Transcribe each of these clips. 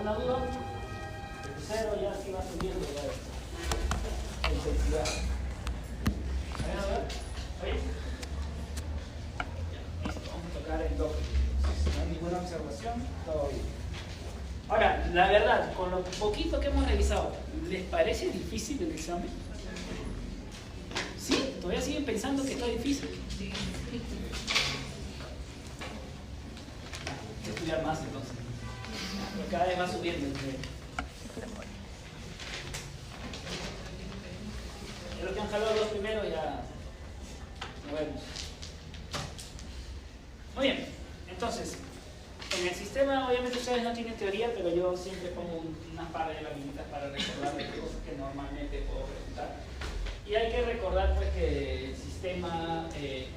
alguna duda? El cero ya sí va subiendo la intensidad. ¿A ver? ¿Oye? Listo, vamos a tocar el doble. No hay ninguna observación, todo bien. Ahora, la verdad, con lo poquito que hemos revisado, ¿les parece difícil el examen? ¿Sí? ¿Todavía siguen pensando que está difícil? Sí. Hay que estudiar más entonces. Porque cada vez va subiendo el nivel. Los que han jalado los primeros ya nos vemos. Muy bien, entonces, en el sistema obviamente ustedes no tienen teoría, pero yo siempre pongo una par de laminitas para recordar las cosas que normalmente puedo presentar. Y hay que recordar pues que el sistema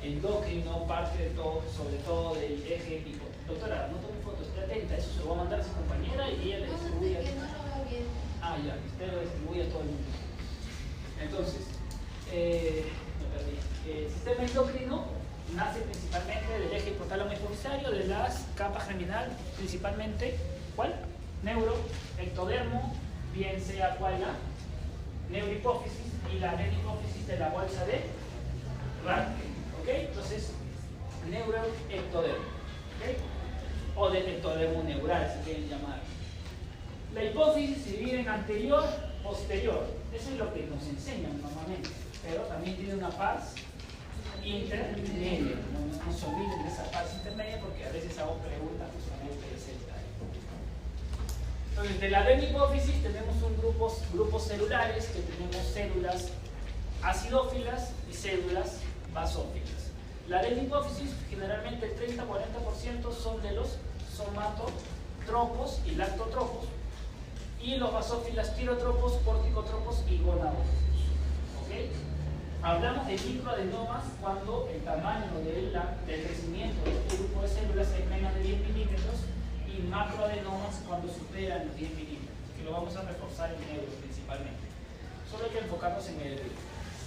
endocrino parte de todo, sobre todo del eje tipo. Doctora, no tome fotos, esté atenta, eso se lo va a mandar a su compañera y ella le distribuye. Ah, ya, usted lo distribuye a todo el mundo. Entonces, me perdí. El sistema endocrino nace principalmente del eje hipotálamo hipofisario, de las capas germinal, principalmente, ¿cuál? Neuro, ectodermo, bien sea cuál la neurohipófisis y la adenohipófisis de la bolsa de Röntgen, ¿ok? Entonces, neuroectodermo, ¿ok? O del ectodermo neural, si quieren llamar. La hipófisis se divide en anterior, posterior. Eso es lo que nos enseñan normalmente, pero también tiene una pars intermedia. No se olviden de esa pars intermedia porque a veces hago preguntas justamente de ese detalle. Entonces, de la adenohipófisis tenemos grupos celulares, que tenemos células acidófilas y células basófilas. La adenohipófisis, generalmente el 30-40% son de los somatotropos y lactotropos, y los basófilas tirotropos, corticotropos y gonadotropos. ¿Okay? Hablamos de microadenomas cuando el tamaño del crecimiento de este grupo de células es menos de 10 milímetros, y macroadenomas cuando superan los 10 milímetros, que lo vamos a reforzar en neuro principalmente. Solo hay que enfocarnos en el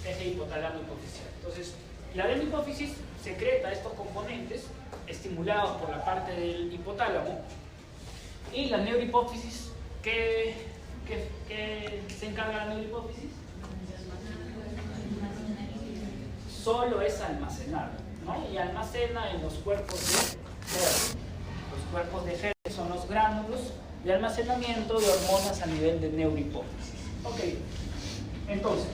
eje hipotálamo hipoficial. Entonces, la adenohipófisis secreta estos componentes estimulados por la parte del hipotálamo, y la neurohipófisis, ¿qué se encarga la neurohipófisis? Solo es almacenar, ¿no? Y almacena en los cuerpos de Henle. Los cuerpos de Henle son los gránulos de almacenamiento de hormonas a nivel de neurohipófisis. Ok, entonces,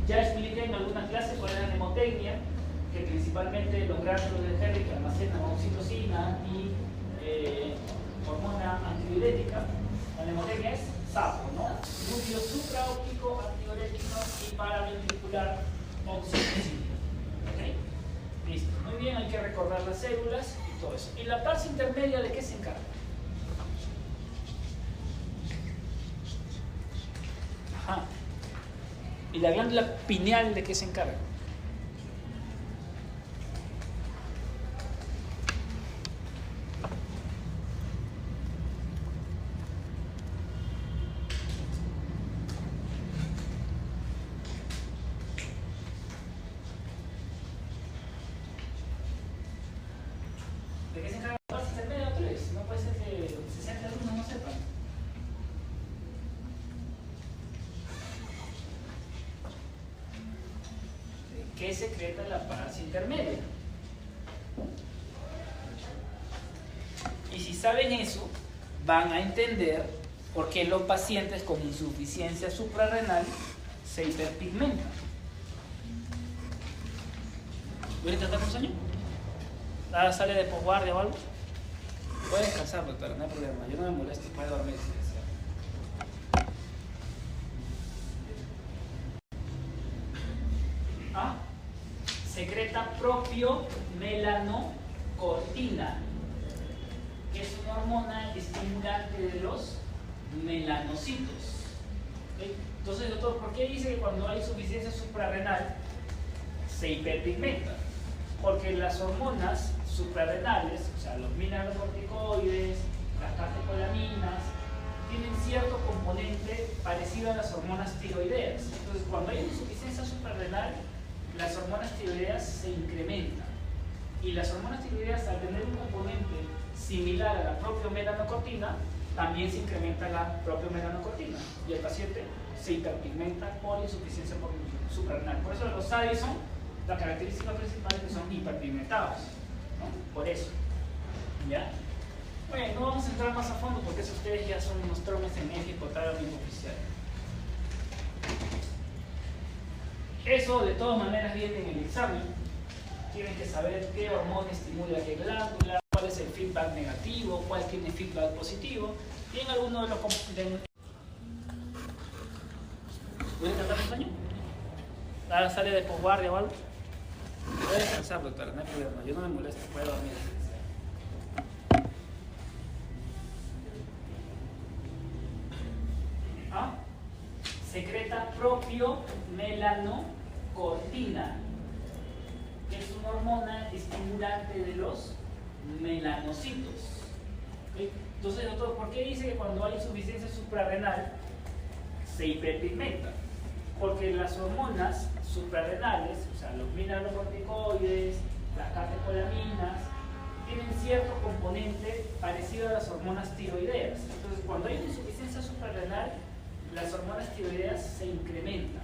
ya expliqué en alguna clase cuál es la mnemotecnia, que principalmente los gránulos de Henle que almacenan oxitocina y hormona antidiurética. La mnemotecnia es SAPO, ¿no? Núcleo supraóptico, antidiurético y paraventricular oxitocina. ¿Ok? Listo. Muy bien, hay que recordar las células y todo eso. ¿Y la pars intermedia de qué se encarga? Ajá. ¿Y la glándula pineal de qué se encarga? ¿De qué se encarga la pars intermedia otra vez? No puede ser que 60 alumnos no sepan. ¿Qué secreta la pars intermedia? Y si saben eso, van a entender por qué los pacientes con insuficiencia suprarrenal se hiperpigmentan. ¿Voy a intentar un sueño? ¿Nada sale de posguardia o algo? Puede descansar, doctora, no hay problema. Yo no me molesto, puede dormir si desea. ¿Ah? Secreta propio melanocortina, que es una hormona estimulante de los melanocitos. ¿Okay? Entonces, doctor, ¿por qué dice que cuando hay insuficiencia suprarrenal se hiperpigmenta? Porque las hormonas suprarrenales, o sea, los mineralocorticoides, las catecolaminas, tienen cierto componente parecido a las hormonas tiroideas. Entonces, cuando hay insuficiencia suprarrenal, las hormonas tiroideas se incrementan. Y las hormonas tiroideas, al tener un componente similar a la propia melanocortina, también se incrementa la propia melanocortina y el paciente se hiperpigmenta por insuficiencia suprarrenal. Por eso los Addison, la característica principal es que son hiperpigmentados, ¿no? Por eso. ¿Ya? Bueno, no vamos a entrar más a fondo porque eso ustedes ya son unos tromes en eje hipotálamo hipoficial. Eso de todas maneras viene en el examen. Tienen que saber qué hormona estimula qué glándula, cuál es el feedback negativo, cuál tiene feedback positivo. Y en alguno de los... ¿Voy a tratar el sueño? ¿Ahora sale de posguardia o algo? Voy a descansar, doctora, no hay problema. Yo no me molesto, puedo dormir. ¿Ah? Secreta propio melanocortina, que es una hormona estimulante de los melanocitos. ¿Okay? Entonces, doctor, ¿por qué dice que cuando hay insuficiencia suprarrenal se hiperpigmenta? Porque las hormonas suprarrenales, o sea, los mineralocorticoides, las catecolaminas, tienen cierto componente parecido a las hormonas tiroideas. Entonces, cuando hay una insuficiencia suprarrenal, las hormonas tiroideas se incrementan.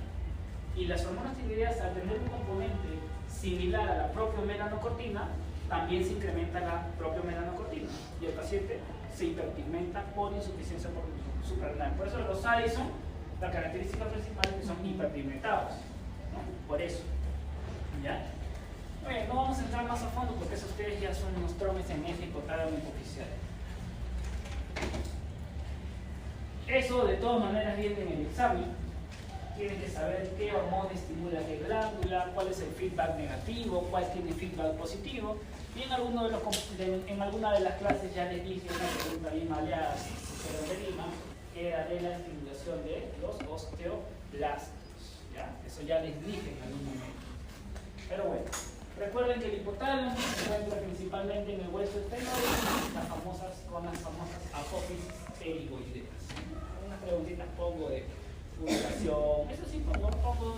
Y las hormonas tiroideas, al tener un componente similar a la propia melanocortina, también se incrementa la propia melanocortina. Y el paciente se hiperpigmenta por insuficiencia suprarrenal. Por eso los Addison, la característica principal es que son hiperpigmentados, ¿no? Por eso. ¿Ya? Bueno, no vamos a entrar más a fondo porque eso ustedes ya son unos tromes en eje hipotálamo hipoficial. Eso de todas maneras viene en el examen. Tienen que saber qué hormona estimula qué glándula, cuál es el feedback negativo, cuál tiene feedback positivo. Y en alguna de las clases ya les dije una pregunta bien maleada, pero de Lima, que era de la estimulación de los osteoblastos. ¿Ya? Eso ya les dije en algún momento. Pero bueno, recuerden que el hipotálamo se encuentra principalmente en el hueso esfenoide con las famosas apófisis pterigoideas. Unas preguntitas pongo de ubicación, eso sí, pongo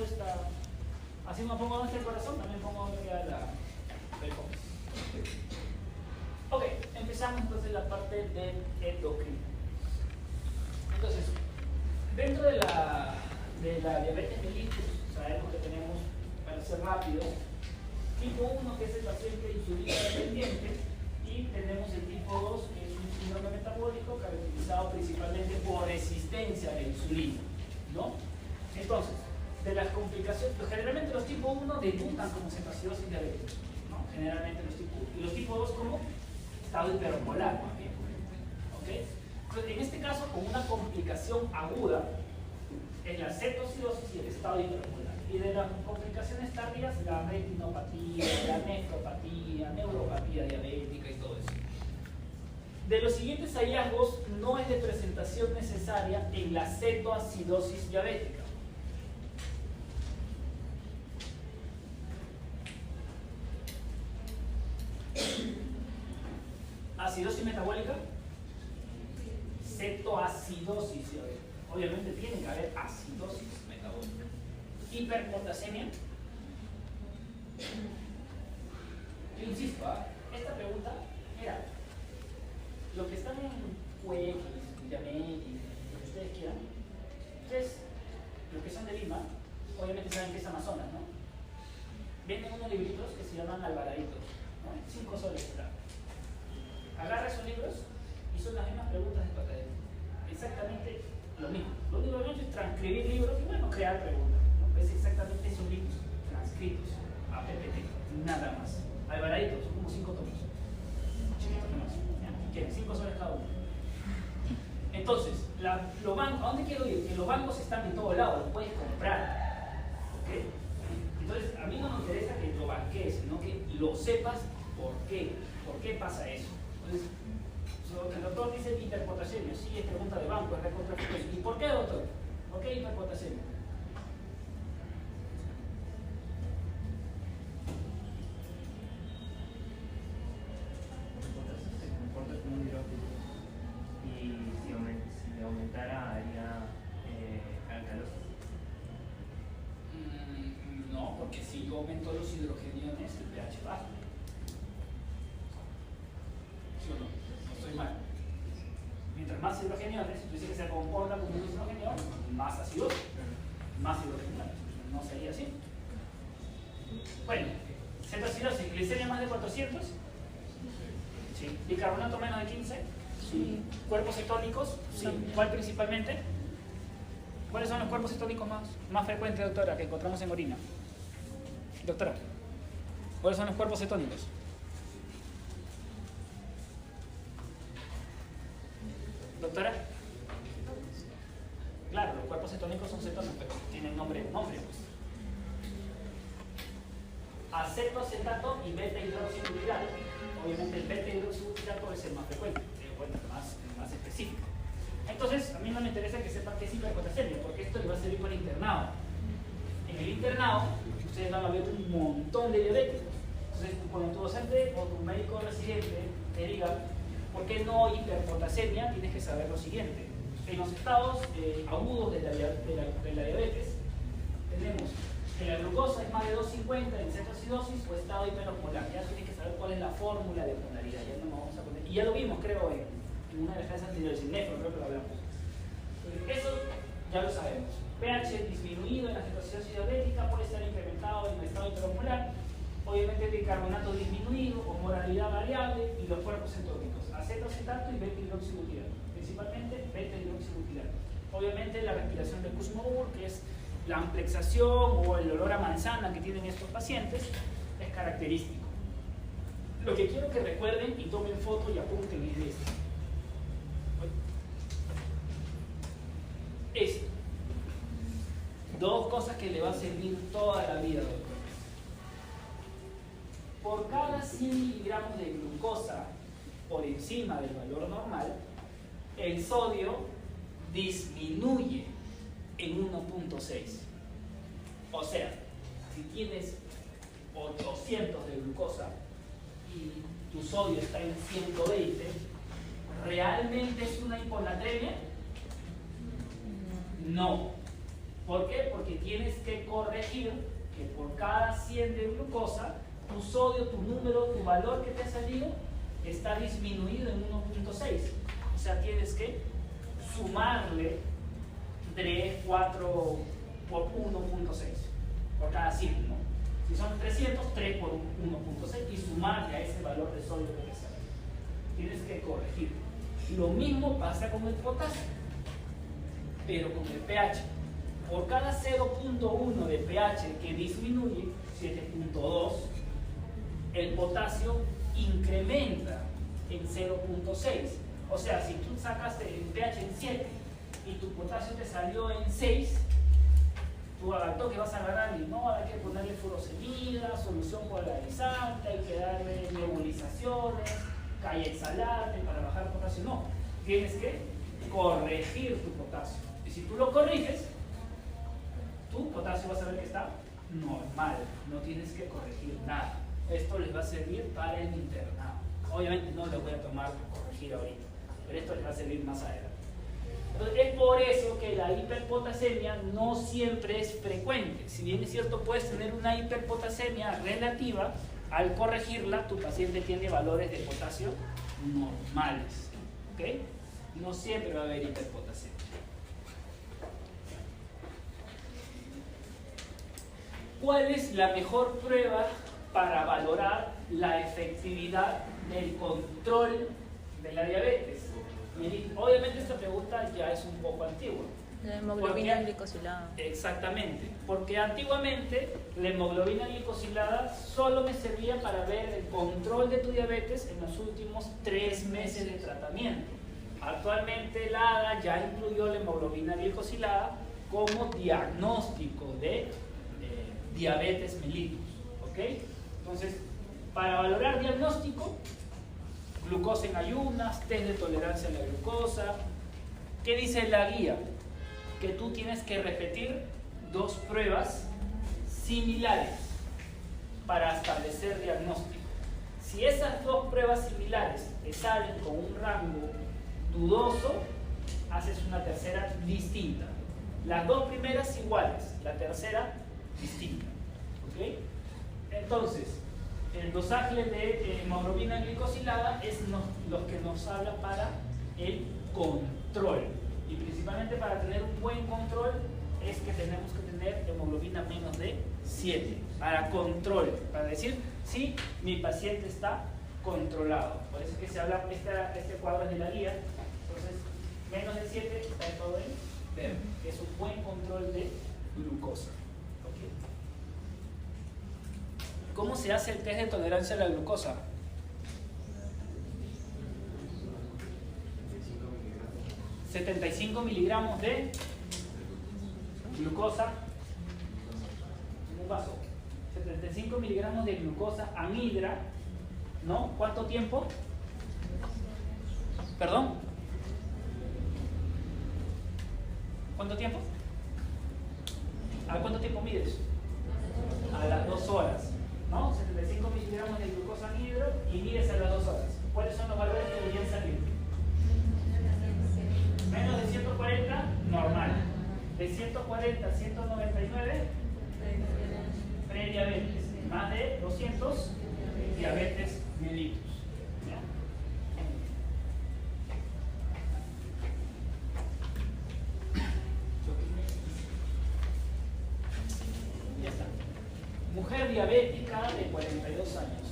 esta, así me pongo donde está el corazón, también pongo donde queda el focus. Ok, empezamos entonces la parte del endocrino. Entonces, dentro de la diabetes mellitus, sabemos que tenemos, para ser rápidos, tipo 1, que es el paciente insulino dependiente, y tenemos el tipo 2, que es un síndrome metabólico caracterizado principalmente por resistencia a la insulina, ¿no? Entonces, de las complicaciones, generalmente los tipo 1 debutan como cetoacidosis diabética, ¿no? Generalmente los tipo 1, y los tipo 2 como estado hipermolar, más bien, ¿ok? Entonces, en este caso, con una complicación aguda, es la cetoacidosis y el estado hipermolar. Y de las complicaciones tardías, la retinopatía, la nefropatía, neuropatía diabética y todo eso. De los siguientes hallazgos, no es de presentación necesaria en la cetoacidosis diabética. Acidosis metabólica, cetoacidosis diabética. Obviamente tiene que haber acidosis metabólica. Hiperpotasemia. Yo insisto, esta pregunta, mira, lo que están en Cuex, Villametti, lo que ustedes quieran, ustedes, los que son de Lima, obviamente saben que es Amazonas, ¿no? Venden unos libritos que se llaman Alvaraditos, ¿no? 5 soles, claro. Agarra esos libros y son las mismas preguntas de Patadero. Exactamente lo mismo. Lo único que han hecho es transcribir libros y bueno, crear preguntas, ¿no? Es exactamente esos libros transcritos a PPT, nada más. Alvaraditos, son como 5 tomos. Chiquitos nomás. ¿Quieren? 5 soles cada uno. Entonces, los bancos, ¿a dónde quiero ir? Que los bancos están en todos lados, los puedes comprar. ¿Okay? Entonces, a mí no me interesa que lo banquees, sino que lo sepas por qué. ¿Por qué pasa eso? Entonces, el doctor dice hiperpotasemia, sí, es pregunta de banco, es recontra. ¿Y por qué, doctor? ¿Por qué hiperpotasemia? Se comporta como un hidrógeno y si aumentara haría alcalosis. No, porque si yo aumento los hidrogeniones, el pH baja. ¿Sí o no? más hidrogeniones, tú dices que se comporta como un hidrogenión, más ácido, más hidrogeniones. No sería así. Bueno, cetoacidosis, glicemia más de 400, sí. Bicarbonato menos de 15, sí. Cuerpos cetónicos, sí. ¿Cuál principalmente? ¿Cuáles son los cuerpos cetónicos más frecuentes, doctora, que encontramos en orina? Doctora, ¿cuáles son los cuerpos cetónicos? Doctora. Claro, los cuerpos cetónicos son cetonas, pero tienen nombre, pues. Acetoacetato y beta-hidroxibutirato. Obviamente el beta-hidroxibutirato es el más frecuente, bueno, más específico. Entonces, a mí no me interesa que sepan qué es hiperpotasemia, porque esto le va a servir para el internado. En el internado, ustedes van a ver un montón de diabéticos. Entonces, cuando tu docente o tu médico residente te diga ¿por qué no hiperpotasemia? Tienes que saber lo siguiente. En los estados agudos de la diabetes, tenemos que la glucosa es más de 250 en cetoacidosis o estado hiperosmolar. Ya tienes que saber cuál es la fórmula de osmolaridad. Ya no nos vamos a poner. Y ya lo vimos, creo, en una de las clases anteriores, en nefro, creo que lo hablamos. Entonces, eso ya lo sabemos. pH disminuido en la cetoacidosis diabética puede estar incrementado en el estado hiperosmolar. Obviamente bicarbonato disminuido, osmolaridad variable y los cuerpos cetónicos, acetoacetato y beta-hidroxibutirato, principalmente beta-hidroxibutirato. Obviamente la respiración de Kussmaul, que es la amplexación o el olor a manzana que tienen estos pacientes, es característico. Lo que quiero que recuerden y tomen foto y apunten es esto. Esto. Dos cosas que le va a servir toda la vida, doctor. Por cada 100 miligramos de glucosa por encima del valor normal, el sodio disminuye en 1.6. O sea, si tienes 800 de glucosa y tu sodio está en 120, ¿realmente es una hiponatremia? No. ¿Por qué? Porque tienes que corregir que por cada 100 de glucosa tu sodio, tu número, tu valor que te ha salido está disminuido en 1.6. O sea, tienes que sumarle 3, 4 por 1.6 por cada 100, ¿no? Si son 300, 3 por 1.6 y sumarle a ese valor de sodio que te sale. Tienes que corregir. Lo mismo pasa con el potasio, pero con el pH. Por cada 0.1 de pH que disminuye, 7.2, el potasio incrementa en 0.6. O sea, si tú sacaste el pH en 7 y tu potasio te salió en 6, tú al toque vas a agarrar y no, hay que ponerle furosemida, solución polarizante, hay que darle nebulizaciones, calle-exhalante para bajar potasio. No, tienes que corregir tu potasio. Y si tú lo corriges, tu potasio vas a ver que está normal, no tienes que corregir nada. Esto les va a servir para el internado. Obviamente no lo voy a tomar por corregir ahorita, pero esto les va a servir más adelante. Entonces, es por eso que la hiperpotasemia no siempre es frecuente. Si bien es cierto, puedes tener una hiperpotasemia relativa, al corregirla, tu paciente tiene valores de potasio normales. ¿Okay? No siempre va a haber hiperpotasemia. ¿Cuál es la mejor prueba para valorar la efectividad del control de la diabetes? Obviamente esta pregunta ya es un poco antigua. La hemoglobina glicosilada. Exactamente, porque antiguamente la hemoglobina glicosilada solo me servía para ver el control de tu diabetes en los últimos 3 meses de tratamiento. Actualmente la ADA ya incluyó la hemoglobina glicosilada como diagnóstico de diabetes mellitus, ¿ok? Entonces, para valorar diagnóstico, glucosa en ayunas, test de tolerancia a la glucosa. ¿Qué dice la guía? Que tú tienes que repetir 2 pruebas similares para establecer diagnóstico. Si esas 2 pruebas similares te salen con un rango dudoso, haces una tercera distinta. Las 2 primeras iguales, la tercera distinta. ¿Okay? Entonces, el dosaje de hemoglobina glicosilada es lo que nos habla para el control. control. Y principalmente para tener un buen control es que tenemos que tener hemoglobina menos de 7. Para control, para decir si mi paciente está controlado. Por eso es que se habla, este cuadro es de la guía. Entonces, menos de 7 está todo en verde, que es un buen control de glucosa. ¿Okay? ¿Cómo se hace el test de tolerancia a la glucosa? 75 miligramos de glucosa en un vaso. 75 miligramos de glucosa anhidra, ¿no? ¿Cuánto tiempo? ¿Perdón? ¿Cuánto tiempo? ¿A cuánto tiempo mides? A las 2 horas, ¿no? 75 miligramos de glucosa anhidro y mides a las 2 horas. ¿Cuáles son los valores que deberían salir? Menos de 140, normal. De 140 a 199, prediabetes. Más de 200, diabetes mellitus. Ya está. Mujer diabética de 42 años.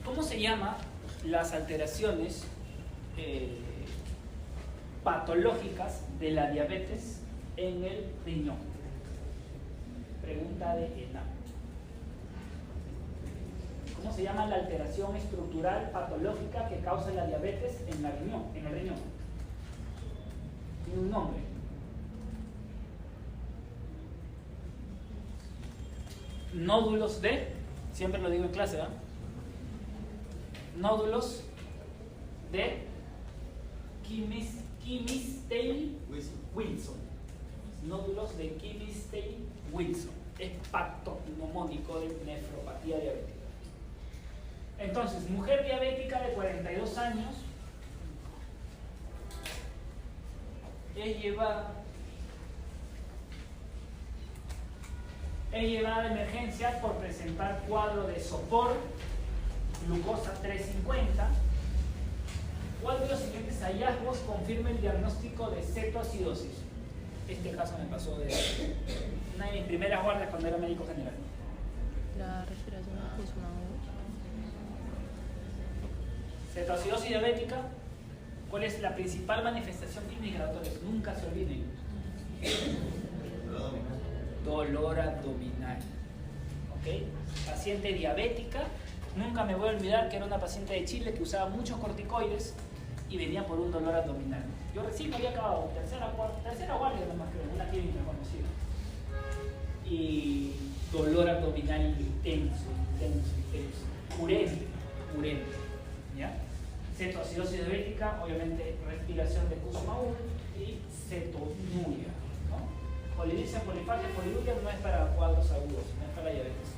¿Cómo se llaman las alteraciones patológicas de la diabetes en el riñón? Pregunta de ENA. ¿Cómo se llama la alteración estructural patológica que causa la diabetes en el riñón? Tiene un nombre. Nódulos de, siempre lo digo en clase, ¿eh? Nódulos de Kimistel-Wilson. Nódulos de Kimistel-Wilson. Es patognomónico de nefropatía diabética. Entonces, mujer diabética de 42 años es llevada de emergencia por presentar cuadro de sopor, glucosa 350. ¿Cuál de los siguientes hallazgos confirma el diagnóstico de cetoacidosis? Este caso me pasó de una de mis primeras guardias cuando era médico general. La respiración de Kussmaul. Cetoacidosis diabética. ¿Cuál es la principal manifestación clínica, doctores? Nunca se olviden. Dolor abdominal. ¿Ok? Paciente diabética. Nunca me voy a olvidar que era una paciente de Chile que usaba muchos corticoides y venía por un dolor abdominal. Yo recién había acabado, tercera guardia nomás creo, una clínica conocida. Y dolor abdominal intenso. Urente. ¿Ya? Cetoacidosis diabética, obviamente respiración de Kussmaul y cetonuria. ¿No? Polidipsia, polifagia, poliuria no es para cuadros agudos, no es para diabetes.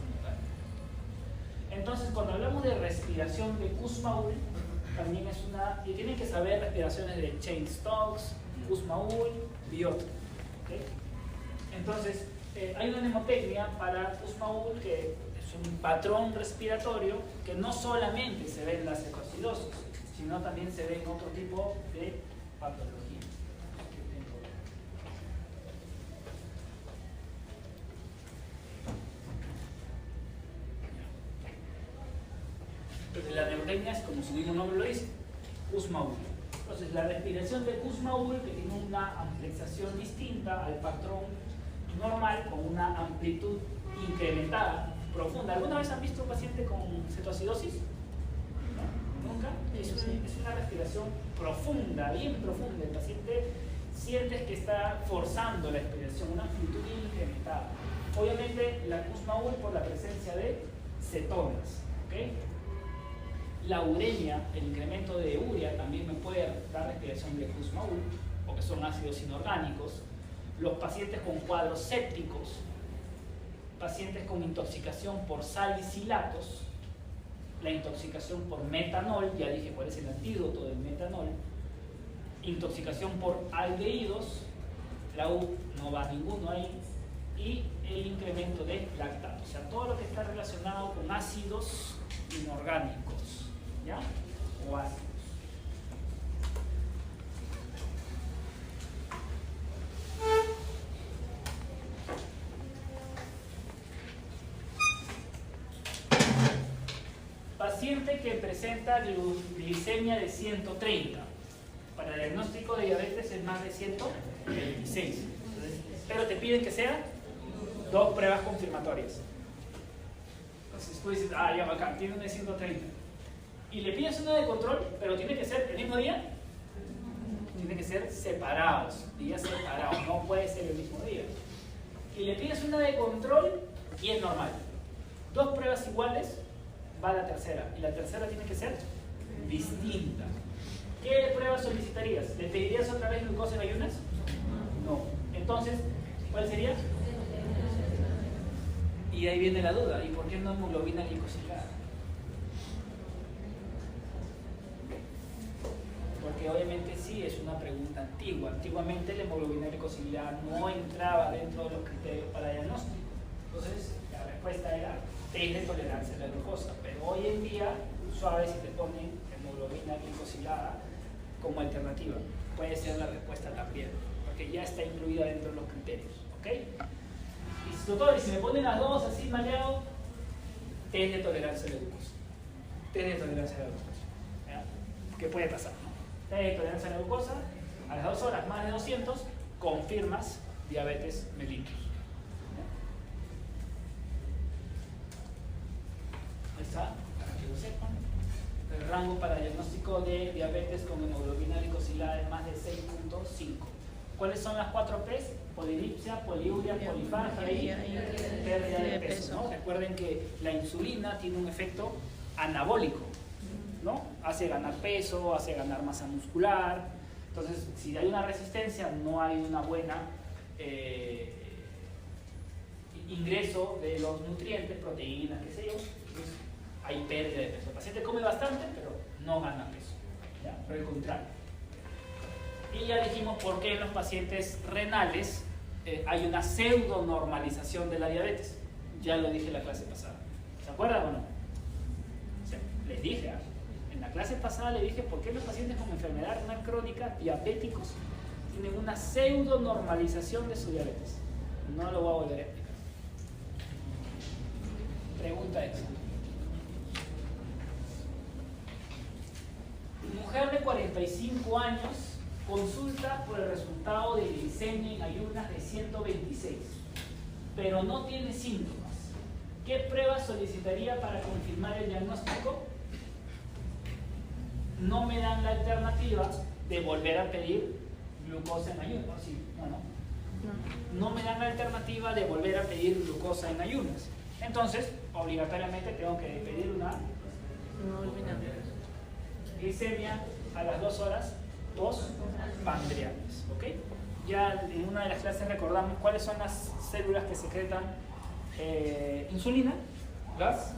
Entonces, cuando hablamos de respiración de Kussmaul, también es una... Y tienen que saber respiraciones de Cheyne-Stokes, Kussmaul y otros. ¿Okay? Entonces, hay una mnemotecnia para Kussmaul que es un patrón respiratorio que no solamente se ve en la cetoacidosis, sino también se ve en otro tipo de patología. Entonces, la mnemotecnia es como su mismo nombre lo dice, Kussmaul. Entonces, la respiración de Kussmaul, que tiene una amplificación distinta al patrón normal, con una amplitud incrementada, profunda. ¿Alguna vez han visto un paciente con cetoacidosis? ¿No? ¿Nunca? Es una respiración profunda, bien profunda. El paciente siente que está forzando la respiración, una amplitud incrementada. Obviamente, la Kussmaul por la presencia de cetonas. ¿Okay? La uremia, el incremento de urea, también me puede dar respiración de Kussmaul, porque son ácidos inorgánicos. Los pacientes con cuadros sépticos, pacientes con intoxicación por salicilatos, la intoxicación por metanol, ya dije cuál es el antídoto del metanol, intoxicación por aldehídos, la U no va ninguno ahí, y el incremento de lactato, o sea, todo lo que está relacionado con ácidos inorgánicos, ¿ya? O ácidos. paciente que presenta glicemia de 130. Para diagnóstico de diabetes es más de 126. Pero te piden que sean 2 pruebas confirmatorias. Entonces tú dices, ah, ya bacán, tiene una de 130. Y le pides una de control, pero tiene que ser el mismo día. Tiene que ser separados, días separados, no puede ser el mismo día. Y le pides una de control y es normal. 2 pruebas iguales, va la tercera. Y la tercera tiene que ser distinta. ¿Qué prueba solicitarías? ¿Le pedirías otra vez glucosa en ayunas? No. Entonces, ¿cuál sería? Y ahí viene la duda. ¿Y por qué no hemoglobina glicosilada? Porque obviamente sí es una pregunta antigua. Antiguamente la hemoglobina glicosilada no entraba dentro de los criterios para diagnóstico. Entonces, la respuesta era test de tolerancia a la glucosa. Pero hoy en día, suave si te ponen hemoglobina glicosilada como alternativa. Puede ser la respuesta también, porque ya está incluida dentro de los criterios. ¿Ok? Y doctor, y si me ponen las dos así maleado, test de tolerancia a la glucosa. Test de tolerancia a la glucosa. ¿Ya? ¿Qué puede pasar? ¿No? Test de tolerancia a la glucosa, a las 2 horas más de 200, confirmas diabetes mellitus. Ahí está, para que lo sepan. El rango para diagnóstico de diabetes con hemoglobina glicosilada es más de 6.5. ¿Cuáles son las 4 P's? Polidipsia, poliuria, polifagia y pérdida de peso, ¿no? Recuerden que la insulina tiene un efecto anabólico, ¿no? Hace ganar peso, hace ganar masa muscular. Entonces, si hay una resistencia, no hay una buena ingreso de los nutrientes, proteínas, qué sé yo. Entonces, hay pérdida de peso. El paciente come bastante, pero no gana peso. ¿Ya? Por el contrario. Y ya dijimos por qué en los pacientes renales hay una pseudo normalización de la diabetes. Ya lo dije en la clase pasada. ¿Se acuerdan o no? O sea, les dije, en la clase pasada les dije por qué los pacientes con enfermedad renal crónica, diabéticos, tienen una pseudo normalización de su diabetes. No lo voy a volver a explicar. Pregunta esa. Mujer de 45 años consulta por el resultado de glicemia en ayunas de 126, pero no tiene síntomas. ¿Qué prueba solicitaría para confirmar el diagnóstico? No me dan la alternativa de volver a pedir glucosa en ayunas. ¿Sí? No me dan la alternativa de volver a pedir glucosa en ayunas. Entonces, obligatoriamente tengo que pedir una glicemia a las 2 horas postpandriales. ¿Ok? Ya en una de las clases recordamos cuáles son las células que secretan insulina. Las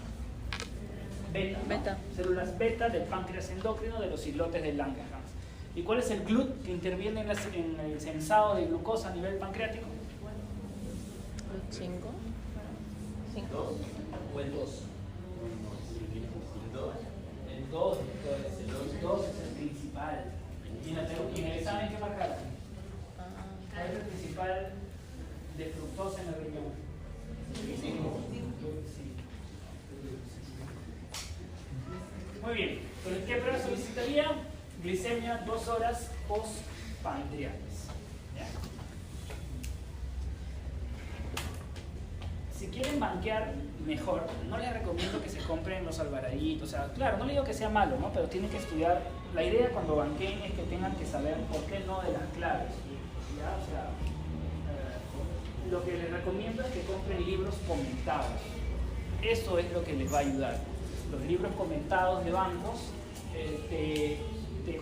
beta. ¿No? Células beta del páncreas endocrino de los islotes de Langerhans. ¿Y cuál es el GLUT que interviene en el sensado de glucosa a nivel pancreático? 5. ¿O el 2? El 2 es el principal. ¿Y en el examen qué marcaron? ¿Cuál es el principal de fructosa en el riñón? Sí. Muy bien. Entonces, ¿qué prueba solicitaría? Glicemia 2 horas postpandriales. Si quieren banquear mejor, no les recomiendo que se compren los alvaraditos. O sea, claro, no le digo que sea malo, ¿no? Pero tienen que estudiar. La idea cuando banqueen es que tengan que saber por qué no de las claves. ¿Ya? O sea, lo que les recomiendo es que compren libros comentados. Eso es lo que les va a ayudar. Los libros comentados de bancos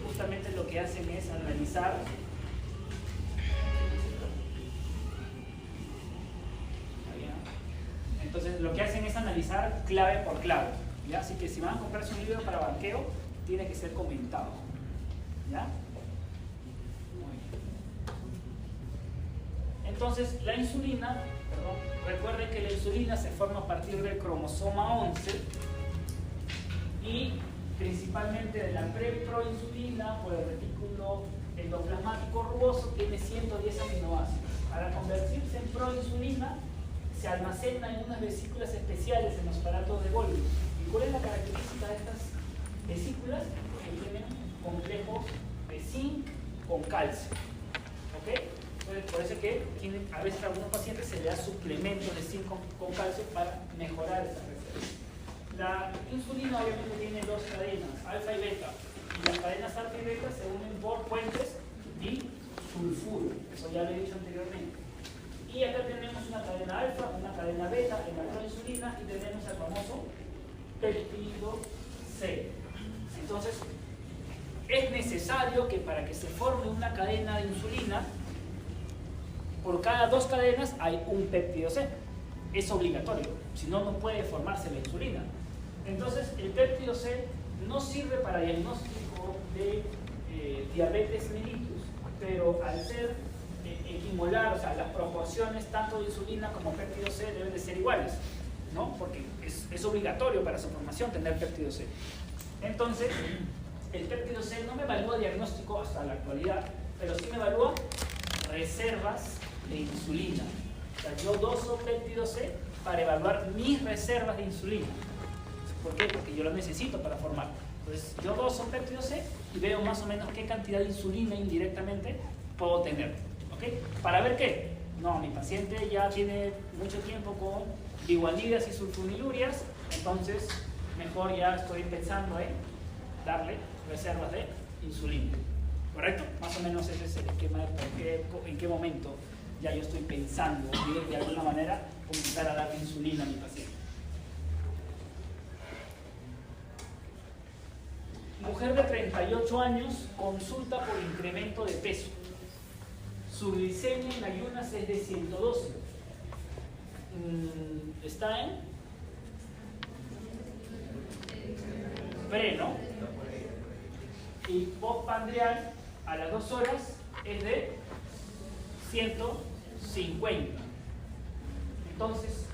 justamente lo que hacen es analizar Entonces lo que hacen es analizar clave por clave, ¿ya? Así que si van a comprarse un libro para banqueo, tiene que ser comentado, ¿ya? Muy bien. Entonces la insulina, recuerden que la insulina se forma a partir del cromosoma 11 y principalmente de la preproinsulina por el retículo endoplasmático rugoso tiene 110 aminoácidos. Para convertirse en proinsulina se almacena en unas vesículas especiales en los aparatos de Golgi ¿Y cuál es la característica de estas vesículas? Que tienen complejos de zinc con calcio. ¿Ok? Entonces, por eso es que a veces a algunos pacientes se le da suplementos de zinc con calcio para mejorar esa reserva. La insulina obviamente tiene dos cadenas, alfa y beta. Y las cadenas alfa y beta se unen por puentes disulfuro. Eso ya lo he dicho anteriormente. Y acá tenemos una cadena alfa, una cadena beta en la proinsulina y tenemos el famoso péptido C. Entonces, es necesario que para que se forme una cadena de insulina, por cada dos cadenas hay un péptido C. Es obligatorio, si no, no puede formarse la insulina. Entonces, el péptido C no sirve para diagnóstico de diabetes mellitus, pero al ser equimolar, o sea, las proporciones tanto de insulina como péptido C deben de ser iguales, ¿no? Porque es obligatorio para su formación tener péptido C. Entonces, el péptido C no me evalúa diagnóstico hasta la actualidad, pero sí me evalúa reservas de insulina. O sea, yo doso péptido C para evaluar mis reservas de insulina. ¿Por qué? Porque yo lo necesito para formar. Entonces, yo doso péptido C y veo más o menos qué cantidad de insulina indirectamente puedo tener. ¿Ok? ¿Para ver qué? No, mi paciente ya tiene mucho tiempo con biguanidas y sulfonilurias, entonces mejor ya estoy pensando en darle reservas de insulina. ¿Correcto? Más o menos ese es el esquema de en qué momento ya yo estoy pensando de alguna manera comenzar a darle insulina a mi paciente. Mujer de 38 años consulta por incremento de peso. Su glicemia en ayunas es de 112. Está en pre, ¿no? Y postpandrial a las 2 horas es de 150. Entonces,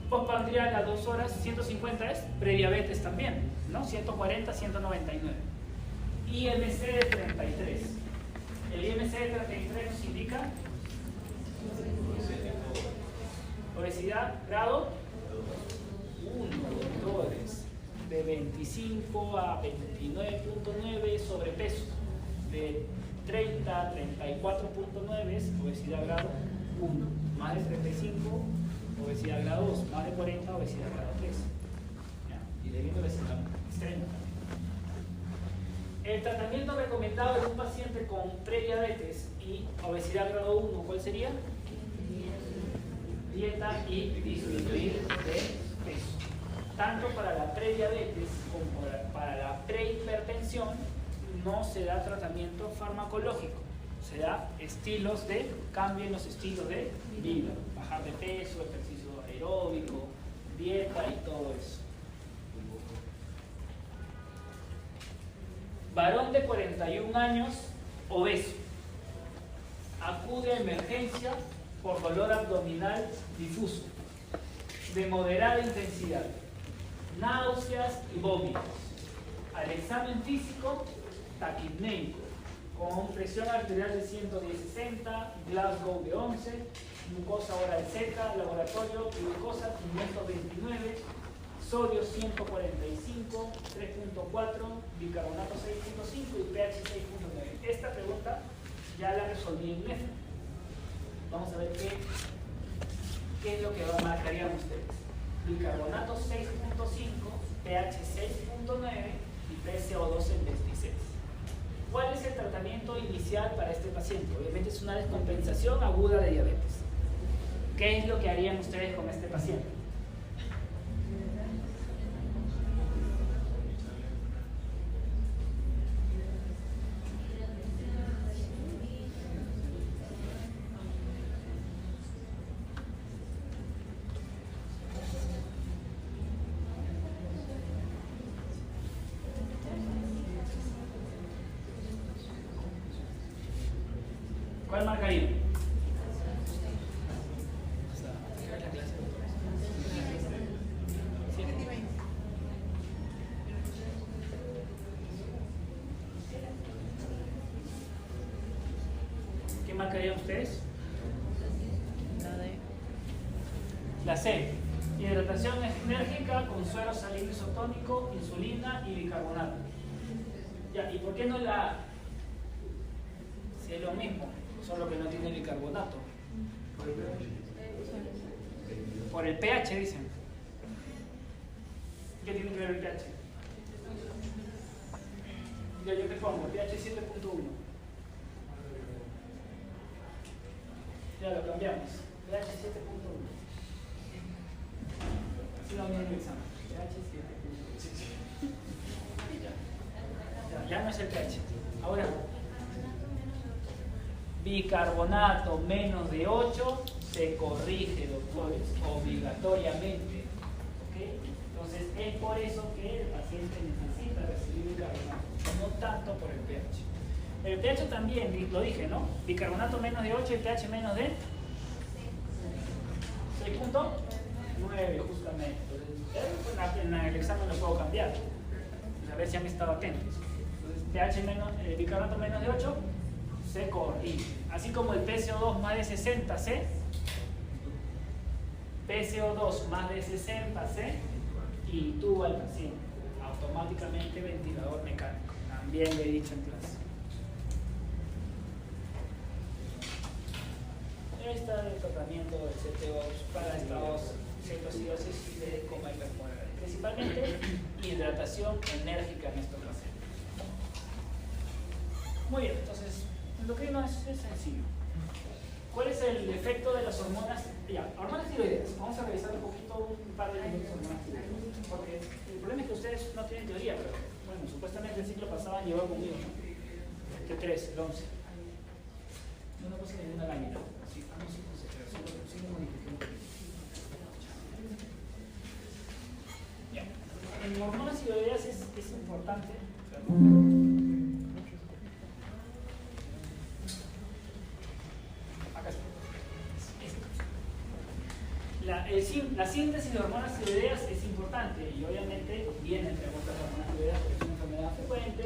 postpandrial a 2 horas, 150 es prediabetes también, ¿no? 140, 199. IMC de 33. El IMC de 33 nos indica obesidad grado 1, doctores, de 25 a 29.9 sobrepeso, de 30 a 34.9 es obesidad grado 1, más de 35 obesidad grado 2, más de 40 obesidad grado 3. ¿Ya? Y debiendo obesidad extrema. El tratamiento recomendado en un paciente con prediabetes y obesidad grado 1, ¿cuál sería? Dieta y disminuir de peso. Tanto para la prediabetes como para la prehipertensión no se da tratamiento farmacológico, se da estilos de cambio en los estilos de vida, bajar de peso, ejercicio aeróbico, dieta y todo eso. Varón de 41 años, obeso, acude a emergencia por dolor abdominal difuso, de moderada intensidad, náuseas y vómitos. Al examen físico, taquipneico, con presión arterial de 110/60, Glasgow de 11, glucosa oral seca, laboratorio, glucosa 529, sodio 145, 3.4, bicarbonato 6.5 y pH 6.9. Esta pregunta ya la resolví en MEF. Vamos a ver qué es lo que marcarían ustedes. Bicarbonato 6.5, pH 6.9 y PCO2 en 26. ¿Cuál es el tratamiento inicial para este paciente? Obviamente es una descompensación aguda de diabetes. ¿Qué es lo que harían ustedes con este paciente? ¿Cuál marcaría? ¿Qué marcarían ustedes? La D. La C. Hidratación enérgica con suero salino isotónico, insulina y bicarbonato. Ya, ¿y por qué no la A? Si es lo mismo, solo que no tiene bicarbonato. Por el pH, dicen. ¿Qué tiene que ver el pH? Ya, yo te pongo pH 7.1. Ya lo cambiamos. pH 7.1. Así lo mismo el examen. pH 7.1. Ya no es el pH. Ahora, bicarbonato menos de 8 se corrige, doctores, obligatoriamente. ¿Okay? Entonces, es por eso que el paciente necesita recibir bicarbonato, no tanto por el pH. El pH también, lo dije, ¿no? Bicarbonato menos de 8 y pH menos de 6.9, justamente. Entonces, en el examen lo puedo cambiar. A ver si han estado atentos. Entonces, bicarbonato menos de 8 se corrige. Así como el PCO2 más de 60 C, PCO2 más de 60 C, intuba al paciente. Automáticamente ventilador mecánico. También le he dicho en clase. Ahí está el tratamiento del CTO para estados cetocidosis de coma hipermolar. Principalmente hidratación enérgica en estos pacientes. Muy bien, entonces, endocrino es sencillo. ¿Cuál es el efecto de las hormonas? Ya, hormonas tiroideas. Vamos a revisar un poquito un par de minutos de hormonas tiroideas. Porque el problema es que ustedes no tienen teoría, pero bueno, supuestamente el ciclo pasado han llevado conmigo, ¿no? El T3, el 11. No puse ninguna lámina. Sí, sí puse, pero sí me modifiqué. Ya. En hormonas tiroideas es importante. La síntesis de hormonas tiroideas es importante y obviamente viene entre otras hormonas tiroideas porque es una enfermedad frecuente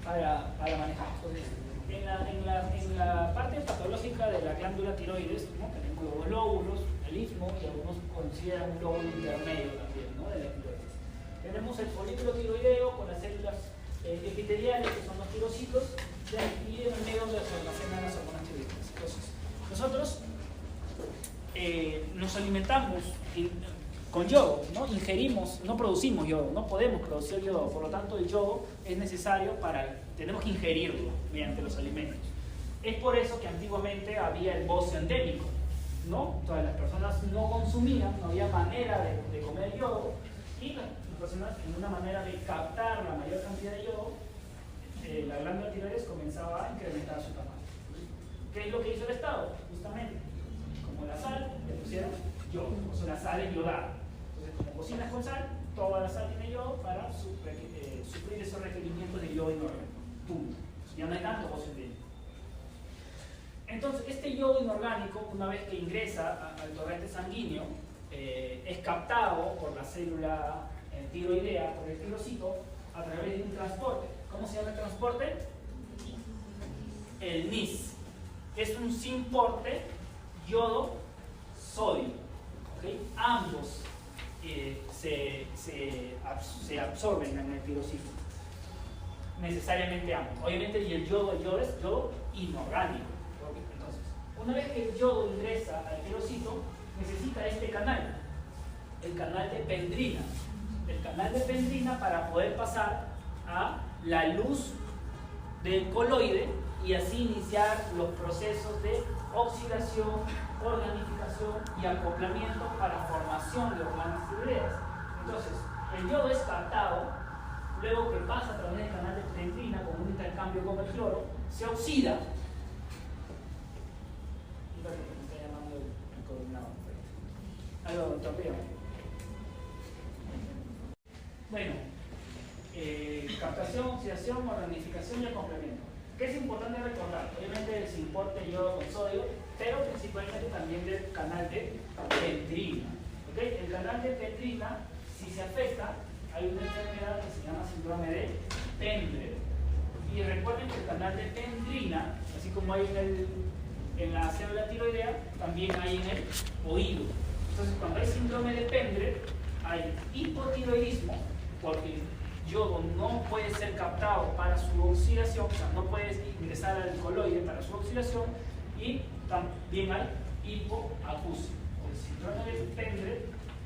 para manejar. Entonces, en la parte patológica de la glándula tiroides, ¿no? Tenemos los dos lóbulos, el istmo, y algunos consideran un lóbulo intermedio también, ¿no? De la tiroides. Tenemos el folículo tiroideo con las células epiteliales, que son los tirocitos, y en el medio donde se almacenan las hormonas tiroideas. Entonces, nosotros nos alimentamos con yodo, ¿no? Ingerimos, no producimos yodo, no podemos producir yodo, por lo tanto el yodo es necesario tenemos que ingerirlo mediante los alimentos. Es por eso que antiguamente había el bocio endémico, ¿no? Todas las personas no consumían, no había manera de comer yodo, y las personas, en una manera de captar la mayor cantidad de yodo, la glándula tiroides comenzaba a incrementar su tamaño. ¿Qué es lo que hizo el Estado? Justamente, como la sal, le pusieron yodo, o sea, la sal es yodada. Entonces, como cocinas con sal, toda la sal tiene yodo para suplir esos requerimientos de yodo inorgánico. Punto. Ya no hay tanto bocio endémico. Entonces, este yodo inorgánico, una vez que ingresa al torrente sanguíneo, es captado por la célula tiroidea, por el tirocito, a través de un transporte. ¿Cómo se llama el transporte? El NIS. Es un simporte yodo-sodio. ¿Okay? Ambos se absorben en el tirocito. Necesariamente ambos. Obviamente, y el yodo es yodo inorgánico. Entonces, una vez que el yodo ingresa al tirocito, necesita este canal, el canal de pendrina. El canal de pendrina para poder pasar a la luz del coloide y así iniciar los procesos de oxidación, organificación y acoplamiento para formación de hormonas tiroideas. Entonces, el yodo es captado, luego que pasa a través del canal de pendrina con un intercambio con el cloro, se oxida. Me está llamando el coordinador. Algo, doctor. Bueno, captación, oxidación, organificación y acoplamiento. ¿Qué es importante recordar? Obviamente el simporte yodo con sodio, pero principalmente también del canal de pendrina. ¿Okay? El canal de pendrina, si se afecta, hay una enfermedad que se llama síndrome de Pendler. Y recuerden que el canal de pendrina, así como hay en en la célula tiroidea, también hay en el oído. Entonces, cuando hay síndrome de Pendred, hay hipotiroidismo, porque el yodo no puede ser captado para su oxidación, o sea, no puede ingresar al coloide para su oxidación, y también hay hipoacusia. El síndrome de Pendred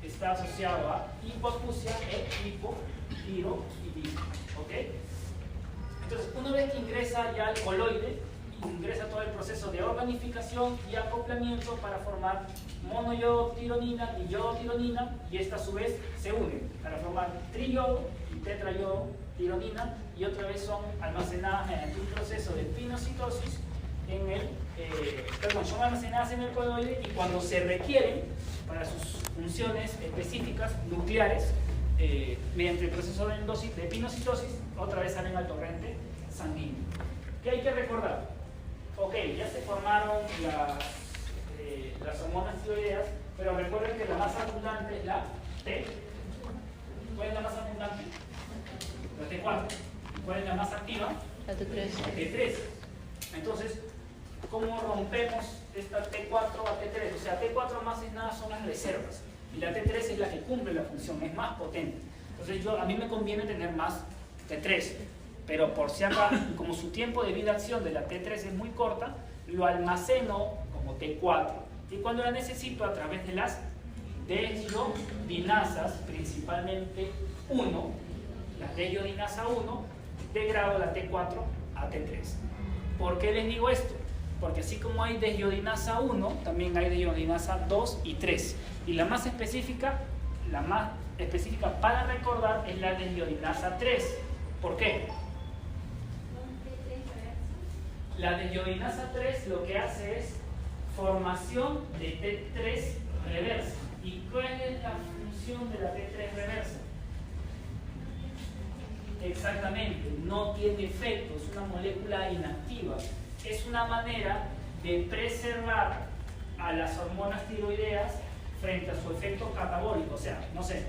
está asociado a hipoacusia e hipotiroidismo. ¿Ok? Entonces, una vez que ingresa ya al coloide, ingresa todo el proceso de organificación y acoplamiento para formar monoyodotironina y yodotironina, y esta a su vez se unen para formar triyodo y tetrayodotironina, y otra vez son almacenadas mediante un proceso de pinocitosis en el, son almacenadas en el coloide, y cuando se requieren para sus funciones específicas nucleares, mediante el proceso de pinocitosis, otra vez salen al torrente sanguíneo. ¿Qué hay que recordar? Ok, ya se formaron las hormonas tiroideas, pero recuerden que la más abundante es la T. ¿Cuál es la más abundante? La T4. ¿Cuál es la más activa? La T3. La T3. Entonces, ¿cómo rompemos esta T4 a T3? O sea, T4 más es nada, son las reservas, y la T3 es la que cumple la función, es más potente. Entonces, a mí me conviene tener más T3, pero por si acaso, como su tiempo de vida-acción de la T3 es muy corta, lo almaceno como T4, y cuando la necesito, a través de las desiodinasas, principalmente 1, la desiodinasa 1, degrado la T4 a T3. ¿Por qué les digo esto? Porque así como hay desiodinasa 1, también hay desiodinasa 2 y 3, y la más específica para recordar es la desiodinasa 3. ¿Por qué? La desiodinasa 3 lo que hace es formación de T3 reversa. ¿Y cuál es la función de la T3 reversa? Exactamente, no tiene efecto, es una molécula inactiva. Es una manera de preservar a las hormonas tiroideas frente a su efecto catabólico. O sea, no sé,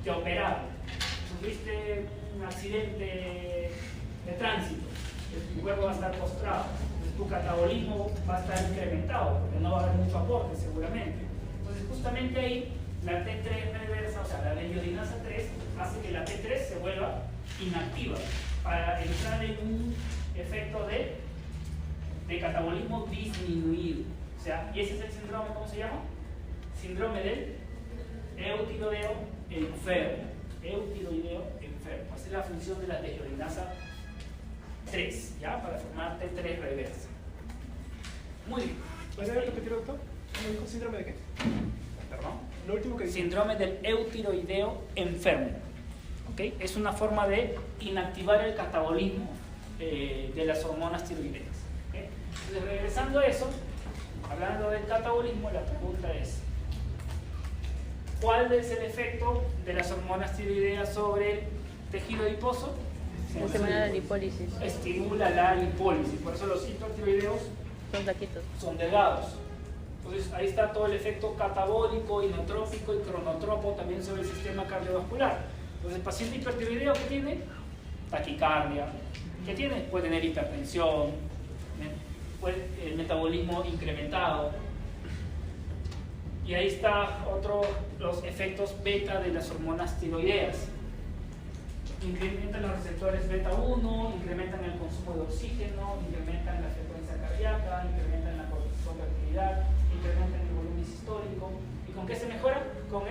te operaron, sufriste un accidente de tránsito, tu cuerpo va a estar postrado, tu catabolismo va a estar incrementado, porque no va a haber mucho aporte seguramente. Entonces, justamente ahí, la T3 reversa, o sea, la desiodinasa 3, hace que la T3 se vuelva inactiva para entrar en un efecto de catabolismo disminuido. O sea, y ese es el síndrome, ¿cómo se llama? Síndrome del eutiroideo enfermo. Eutiroideo enfermo. Esa es la función de la desiodinasa 3, ¿ya? Para formar T3 reversa. Muy bien. ¿Puede repetir, doctor? ¿Me dijo síndrome de qué? ¿Perdón? Lo último que dijo. Síndrome del eutiroideo enfermo. ¿Okay? Es una forma de inactivar el catabolismo de las hormonas tiroideas. ¿Okay? Entonces, regresando a eso, hablando del catabolismo, la pregunta es: ¿cuál es el efecto de las hormonas tiroideas sobre el tejido adiposo? Estimula la lipólisis. Estimula la lipólisis. Por eso los hipertiroideos Son taquitos. son delgados. Entonces ahí está todo el efecto catabólico, inotrópico y cronotropo también sobre el sistema cardiovascular. Entonces el paciente hipertiroideo, ¿qué tiene? Taquicardia. ¿Qué tiene? Puede tener hipertensión, el metabolismo incrementado. Y ahí está los efectos beta de las hormonas tiroideas. Incrementan los receptores beta 1, incrementan el consumo de oxígeno, incrementan la frecuencia cardíaca, incrementan la contractilidad, incrementan el volumen sistólico. ¿Y con qué se mejora? Con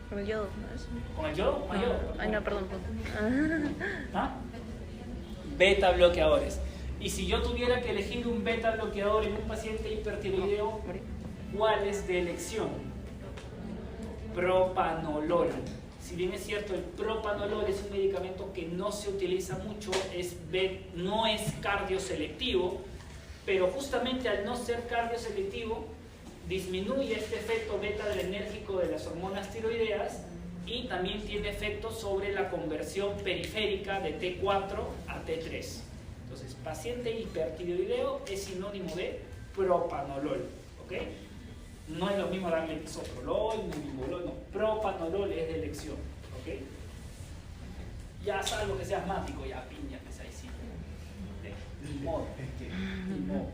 Con el yodo, ¿no es? ¿Con el yodo? ¿Con el yodo? Ay, no, perdón. ¿Ah? Beta bloqueadores. Y si yo tuviera que elegir un beta bloqueador en un paciente hipertiroideo, ¿cuál es de elección? Propanolol. Si bien es cierto, el propanolol es un medicamento que no se utiliza mucho, no es cardioselectivo, pero justamente al no ser cardioselectivo, disminuye este efecto beta-adrenérgico de las hormonas tiroideas y también tiene efectos sobre la conversión periférica de T4 a T3. Entonces, paciente hipertiroideo es sinónimo de propanolol, ¿ok? No es lo mismo darle bisoprolol, nebivolol, no. Propanolol es de elección, ¿ok? Ya salvo que sea asmático, ya piña, pues ahí sí. Ni modo, ni modo.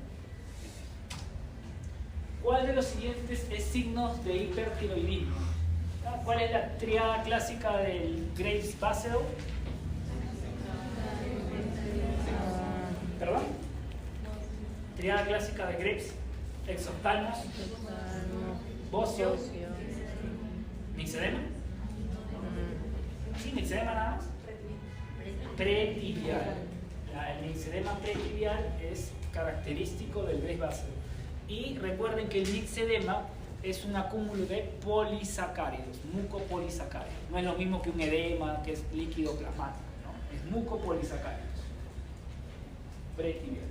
¿Cuál de los siguientes es signo de hipertiroidismo? ¿Cuál es la triada clásica del Graves-Bassel? ¿Perdón? Triada clásica de Graves, exoftalmos, bocio, nixedema. ¿Sí, nixedema nada más? Pretibial. El nixedema pretibial es característico del Graves-Bassel. Y recuerden que el nixedema es un acúmulo de polisacáridos, mucopolisacáridos. No es lo mismo que un edema, que es líquido plasmático, ¿no? Es mucopolisacáridos. Pretibial.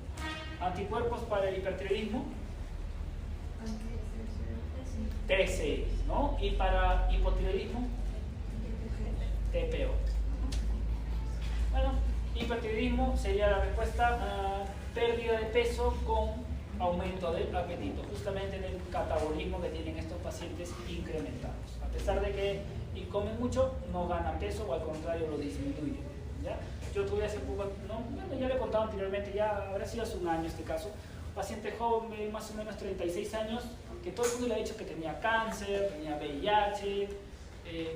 Anticuerpos para el hipertiroidismo. TSX, ¿no? Y para hipotiroidismo, TPO. Bueno, hipertiroidismo sería la respuesta a pérdida de peso con aumento del apetito, justamente en el catabolismo que tienen estos pacientes incrementados. A pesar de que comen mucho, no ganan peso o al contrario lo disminuyen. ¿Ya? Yo tuve hace poco, bueno, ya le he contado anteriormente, ya habrá sido hace un año este caso, un paciente joven, más o menos 36 años, que todo el mundo le ha dicho que tenía cáncer, tenía VIH,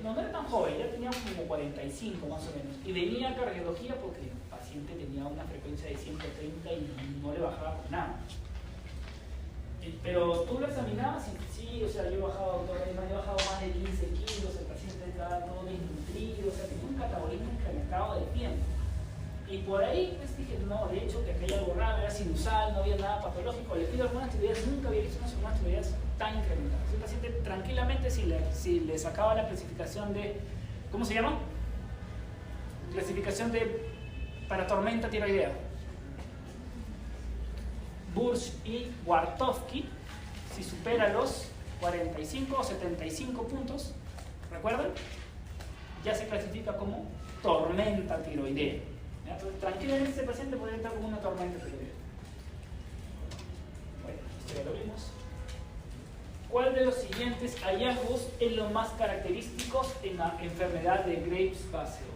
no era tan joven, ya tenía como 45 más o menos, y venía a cardiología porque el paciente tenía una frecuencia de 130 y no le bajaba con nada. Pero tú lo examinabas y sí, o sea, yo he bajado más de 15 kilos, el paciente estaba todo desnutrido, o sea, tenía un catabolismo incrementado del tiempo. Y por ahí pues dije, no, de hecho, que aquella algo raro, era sinusal, no había nada patológico, le pido hormonas tiroideas, nunca había visto unas hormonas tiroideas tan incrementadas. El paciente tranquilamente, si le sacaba la clasificación de, ¿cómo se llama? Clasificación para tormenta tiroidea. Burch y Wartowski, si supera los 45 o 75 puntos, ¿recuerdan? Ya se clasifica como tormenta tiroidea. Entonces, tranquilamente ese paciente podría estar como una tormenta tiroidea. Bueno, esto ya lo vimos. ¿Cuál de los siguientes hallazgos es lo más característico en la enfermedad de Graves-Bassel?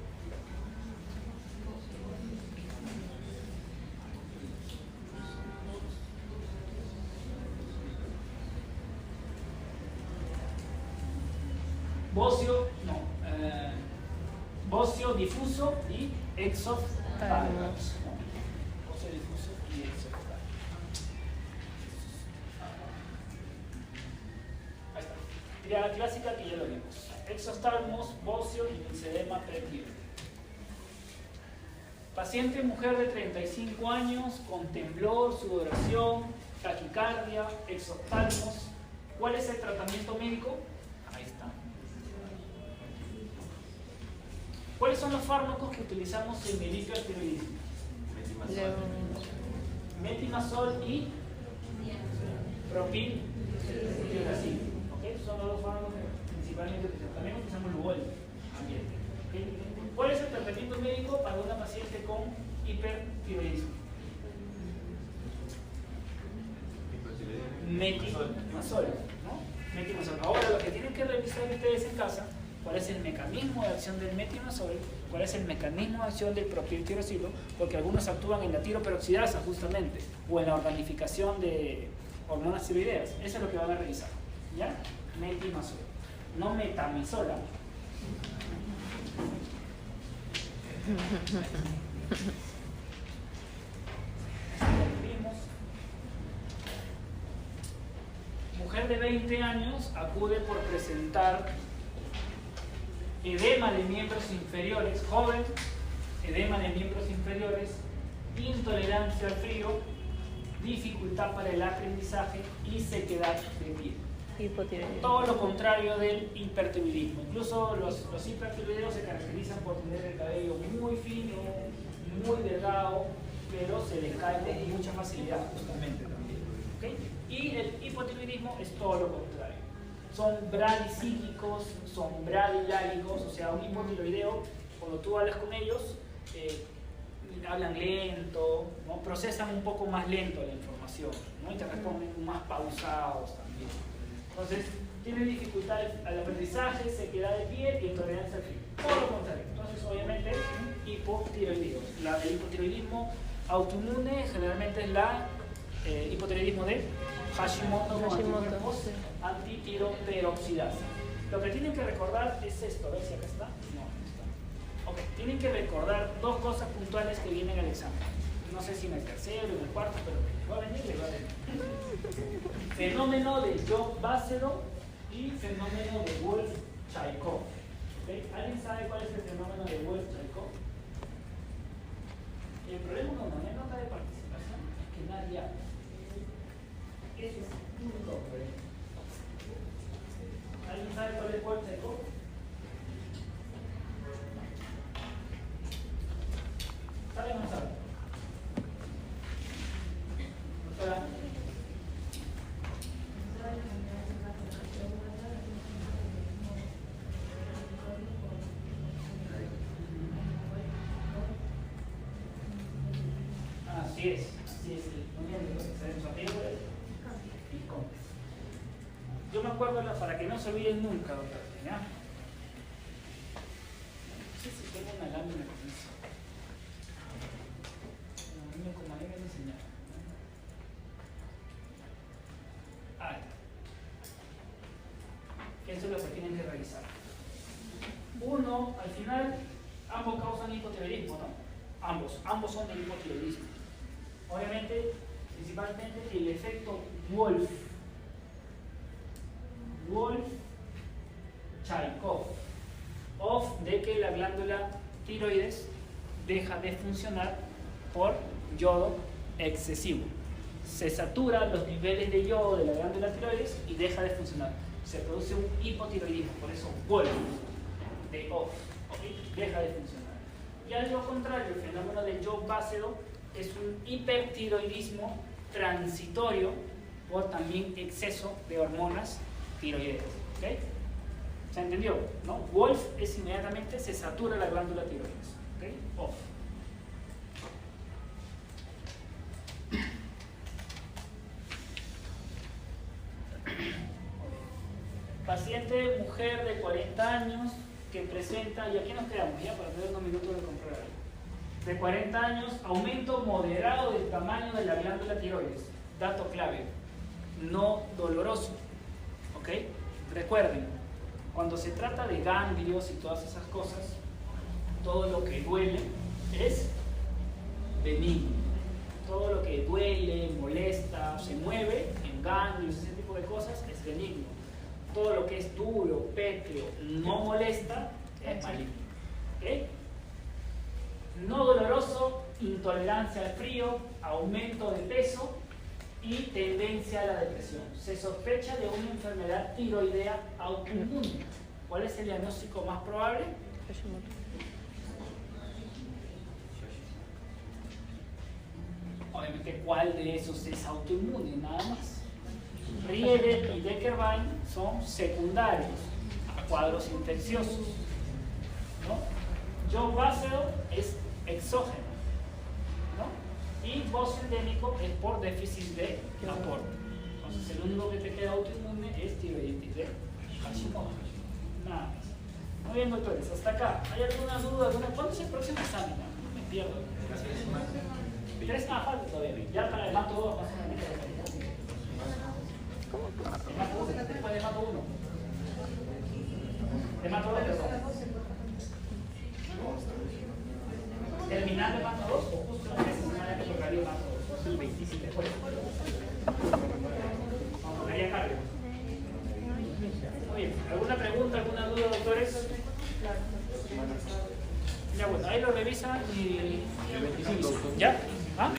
Bocio, no, bocio difuso y exoftalmos. Bocio difuso y exoftalmos. Ahí está. Triada clásica que ya lo vimos. Exoftalmos, bocio y nixedema pretibial. Paciente mujer de 35 años con temblor, sudoración, taquicardia, exoftalmos. ¿Cuál es el tratamiento médico? Ahí está. ¿Cuáles son los fármacos que utilizamos en el hipertiroidismo? Metimazol y propiltirazine. ¿Okay? Son los dos fármacos que principalmente utilizamos. También utilizamos Lugol. ¿Okay? ¿Cuál es el tratamiento médico para una paciente con hipertiroidismo? Metimazol, ¿no? Metimazol. Ahora lo que tienen que revisar ustedes en casa, cuál es el mecanismo de acción del metimazol, cuál es el mecanismo de acción del propiltirosilo, porque algunos actúan en la tiroperoxidasa justamente, o en la organificación de hormonas tiroideas. Eso es lo que van a revisar, ¿ya? Metimazol, no metamisola. Mujer de 20 años acude por presentar edema de miembros inferiores, joven, edema de miembros inferiores, intolerancia al frío, dificultad para el aprendizaje y sequedad de piel. Hipotiroidismo. Todo lo contrario del hipertiroidismo. Incluso los hipertiroideos se caracterizan por tener el cabello muy fino, muy delgado, pero se les cae con mucha facilidad justamente también. ¿Okay? Y el hipotiroidismo es todo lo contrario. Son bradicíquicos, son bradilálicos, o sea, un hipotiroideo, cuando tú hablas con ellos, hablan lento, ¿no? Procesan un poco más lento la información, ¿no? Y te responden más pausados también. Entonces, tienen dificultad al aprendizaje, sequedad de piel y intolerancia al frío. Todo lo contrario. Entonces, obviamente, hipotiroidismo. El hipotiroidismo autoinmune generalmente es la hipotiroidismo de Hashimoto con Hashimoto, anticuerpos sí. antitiroperoxidasa. Lo que tienen que recordar es esto, a ver si acá está. No, no está. Ok, tienen que recordar dos cosas puntuales que vienen al examen. No sé si en el tercero o en el cuarto, pero va a venir, le va a venir. Fenómeno de Job-Basedow y fenómeno de Wolff-Chaikoff. ¿Okay? ¿Alguien sabe cuál es el fenómeno de Wolff-Chaikoff? El problema con una nota de participación es que nadie habla. Ese es un problema. ¿Alguien sabe cuál es Wolff-Chaikoff? ¿Sabe o no sabe? Doctora. Así es. Yo me acuerdo, para que no se olviden nunca, doctora, ¿ya? No sé si tengo una lámina con eso. Como a mí me enseñaron. Ahí está. Eso es lo que tienen que revisar. Uno, al final, ambos causan hipotiroidismo, ¿no? Ambos son de hipotiroidismo. Obviamente, principalmente el efecto Wolff-Chaikoff, de que la glándula tiroides deja de funcionar por yodo excesivo. Se saturan los niveles de yodo de la glándula tiroides y deja de funcionar. Se produce un hipotiroidismo, por eso Wolff, de off, ¿okay? Deja de funcionar. Y al lo contrario, el fenómeno de Job-Basedow es un hipertiroidismo transitorio por también exceso de hormonas tiroideas. ¿Okay? ¿Se entendió? ¿No? Wolff es inmediatamente se satura la glándula tiroides. ¿Okay? Off. Paciente, mujer de 40 años que presenta, y aquí nos quedamos ya para tener unos minutos de comprar algo. De 40 años, aumento moderado del tamaño de la glándula tiroides. Dato clave, no doloroso. ¿Ok? Recuerden, cuando se trata de ganglios y todas esas cosas, todo lo que duele es benigno. Todo lo que duele, molesta, se mueve en ganglios, ese tipo de cosas, es benigno. Todo lo que es duro, pétreo, no molesta, es maligno. ¿Ok? No doloroso, intolerancia al frío, aumento de peso y tendencia a la depresión. Se sospecha de una enfermedad tiroidea autoinmune. ¿Cuál es el diagnóstico más probable? Obviamente, ¿cuál de esos es autoinmune? Nada más. Riedel y Deckerbein son secundarios a cuadros infecciosos, ¿no? Job-Basedow es exógeno, ¿no? Y bosendémico es por déficit de aporte. Entonces, el único que te queda autoinmune es tiroiditis de Hashimoto. Nada más. Muy bien, doctores, hasta acá. ¿Hay alguna duda? ¿Cuándo es el próximo examen? Me pierdo. 3 falta todavía. Ya para el mato 2 más o menos. El mato 2 después del mato 1. El mato 2, perdón. ¿Terminando el mato 2 o justo la semana que tocaría el mato 2? El 27 después. Vamos, tocaría cardio. Muy bien. ¿Alguna pregunta, alguna duda, doctores? Ya bueno, ahí lo revisan y... ¿Ya? ¿Ah?